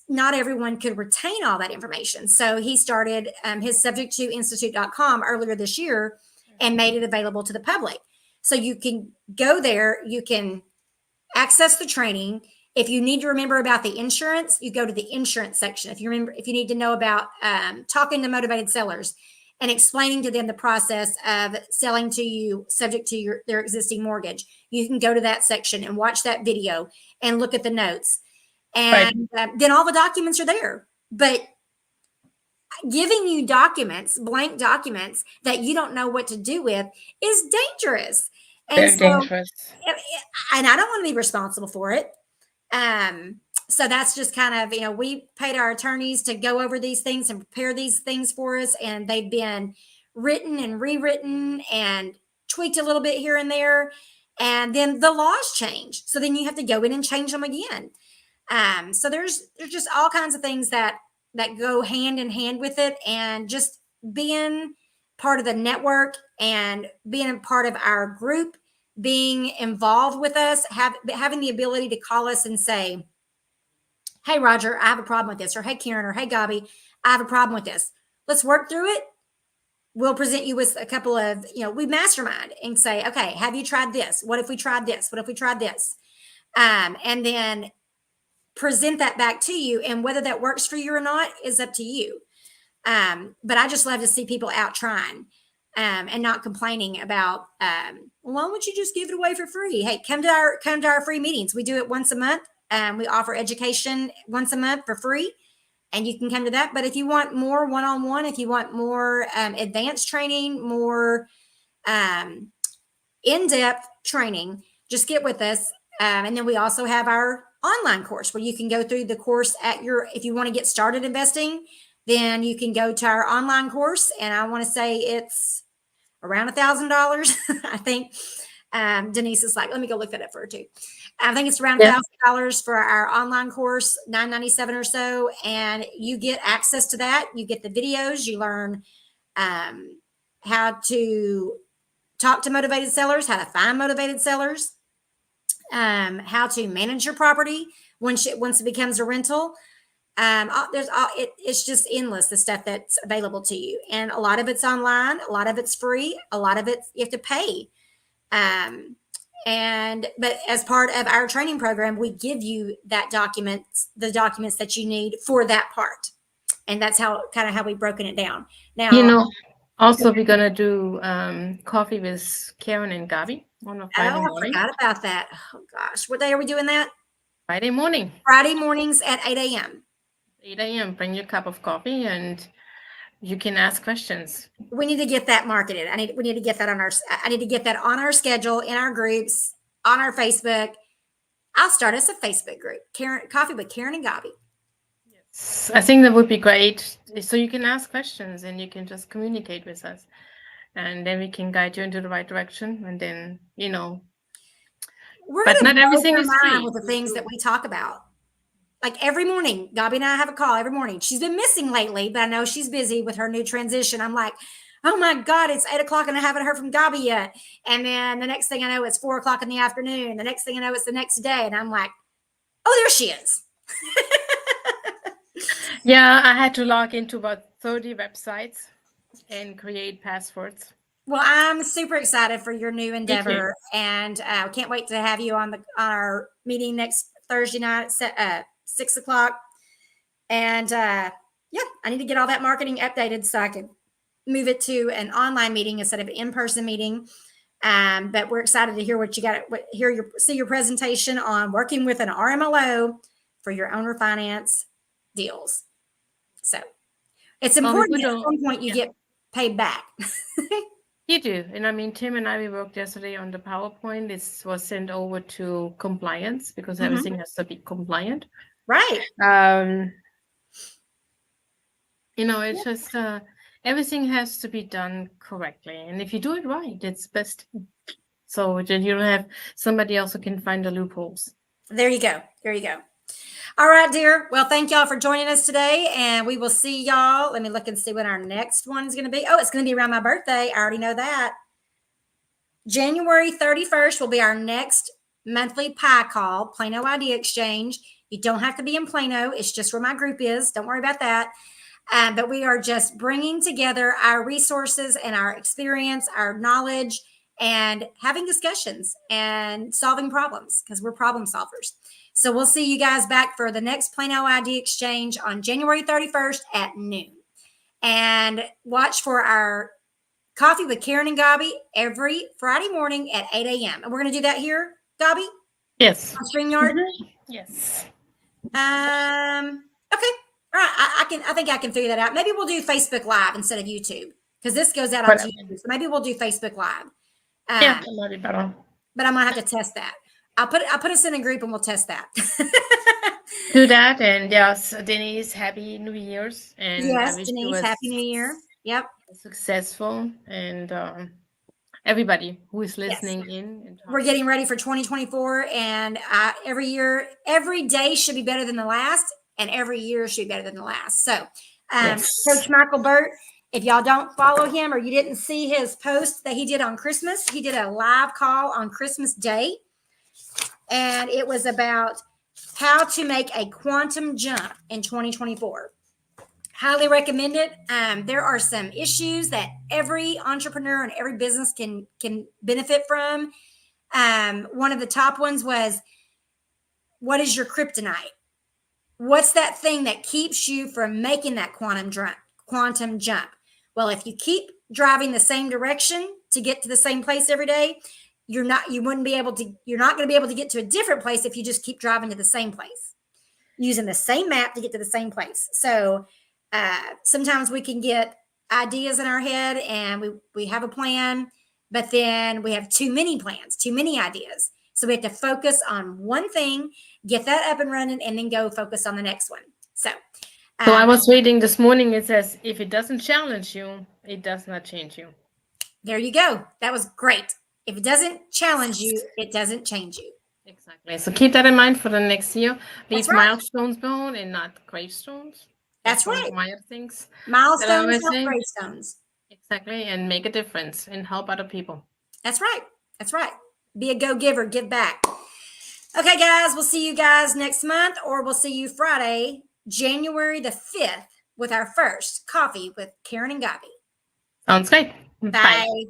not everyone could retain all that information. So he started his subject2institute.com earlier this year and made it available to the public. So you can go there, you can access the training. If you need to remember about the insurance, you go to the insurance section. If you need to know about talking to motivated sellers and explaining to them the process of selling to you subject to their existing mortgage, you can go to that section and watch that video and look at the notes. And then all the documents are there. But giving you blank documents that you don't know what to do with is dangerous. And Very dangerous. And I don't want to be responsible for it. So that's just kind of, we paid our attorneys to go over these things and prepare these things for us. And they've been written and rewritten and tweaked a little bit here and there. And then the laws change. So then you have to go in and change them again. So there's just all kinds of things that go hand in hand with it. And just being part of the network and being a part of our group, being involved with us, having the ability to call us and say, hey, Roger, I have a problem with this, or hey, Karen, or hey, Gabi, I have a problem with this. Let's work through it. We'll present you with a couple of, we mastermind and say, okay, have you tried this? What if we tried this? What if we tried this? And then present that back to you. And whether that works for you or not is up to you. But I just love to see people out trying and not complaining about, why don't you just give it away for free? Hey, come to our free meetings. We do it once a month. We offer education once a month for free, and you can come to that. But if you want more one-on-one, if you want more advanced training, more in-depth training, just get with us. And then we also have our online course where you can go through the course if you want to get started investing, then you can go to our online course. And I want to say it's around $1,000. I think Denise is like, let me go look that up for her too. I think it's around $1,000 for our online course, $997 or so. And you get access to that. You get the videos. You learn how to talk to motivated sellers, how to find motivated sellers, how to manage your property once it becomes a rental. It's just endless, the stuff that's available to you. And a lot of it's online. A lot of it's free. A lot of it you have to pay. But as part of our training program, we give you the documents that you need for that part. And that's how we've broken it down. Now, also we're going to do coffee with Karen and Gabi on a Friday morning. I forgot about that. Oh gosh. What day are we doing that? Friday morning. Friday mornings at 8 a.m. 8 a.m. Bring your cup of coffee and you can ask questions. We need to get that marketed. We need to get that I need to get that on our schedule, in our groups, on our Facebook. I'll start us a Facebook group, Coffee with Karen and Gabi. Yes, I think that would be great. So you can ask questions and you can just communicate with us. And then we can guide you into the right direction. And then, but not everything is free. With the things that we talk about. Like every morning, Gabi and I have a call every morning. She's been missing lately, but I know she's busy with her new transition. I'm like, oh my God, it's 8 o'clock and I haven't heard from Gabi yet. And then the next thing I know, it's 4 o'clock in the afternoon. The next thing I know, it's the next day. And I'm like, oh, there she is. Yeah, I had to log into about 30 websites and create passwords. Well, I'm super excited for your new endeavor. And I can't wait to have you on our meeting next Thursday night at 6 o'clock. And I need to get all that marketing updated so I can move it to an online meeting instead of an in-person meeting. But we're excited to hear what you got, see your presentation on working with an RMLO for your owner finance deals. So it's important at some point you get paid back. You do. And Tim and I, we worked yesterday on the PowerPoint. This was sent over to compliance because everything has to be compliant. Right. It's just everything has to be done correctly. And if you do it right, it's best. So then you don't have somebody else who can find the loopholes. There you go. All right, dear. Well, thank y'all for joining us today. And we will see y'all. Let me look and see when our next one is going to be. Oh, it's going to be around my birthday. I already know that. January 31st will be our next monthly pie call, Plano Idea Exchange. You don't have to be in Plano. It's just where my group is. Don't worry about that. But we are just bringing together our resources and our experience, our knowledge, and having discussions and solving problems because we're problem solvers. So we'll see you guys back for the next Plano ID Exchange on January 31st at noon. And watch for our Coffee with Karen and Gabi every Friday morning at 8 a.m. And we're going to do that here, Gabi? Yes. On StreamYard? Yes. Okay. All right. I think I can figure that out. Maybe we'll do Facebook Live instead of YouTube because this goes out on YouTube. So maybe we'll do Facebook Live. Yeah, that might be better. But I'm going to have to test that. I'll put us in a group and we'll test that. Do that. And yes, Denise, happy New Year's. And I Yes, wish you Denise, was Happy New Year. Yep. successful. And everybody who is Yes. listening in. And We're getting ready for 2024, and every year, every day should be better than the last, and every year should be better than the last. So, yes. Coach Michael Burt, if y'all don't follow him or you didn't see his post that he did on Christmas, he did a live call on Christmas Day, and it was about how to make a quantum jump in 2024. Highly recommend it. There are some issues that every entrepreneur and every business can benefit from. One of the top ones was, what is your kryptonite? What's that thing that keeps you from making that quantum jump? Well, if you keep driving the same direction to get to the same place every day, you're not going to be able to get to a different place if you just keep driving to the same place, using the same map to get to the same place. So sometimes we can get ideas in our head and we have a plan, but then we have too many plans, too many ideas. So we have to focus on one thing, get that up and running, and then go focus on the next one. So I was reading this morning, it says, if it doesn't challenge you, it does not change you. There you go. That was great. If it doesn't challenge you, it doesn't change you. Exactly. So keep that in mind for the next year. Leave right. milestones behind and not gravestones. That's one right. of my other things. Milestones, not gravestones. Exactly. And make a difference and help other people. That's right. That's right. Be a go-giver, give back. Okay, guys, we'll see you guys next month, or we'll see you Friday, January the 5th, with our first Coffee with Karen and Gabi. Sounds great. Bye.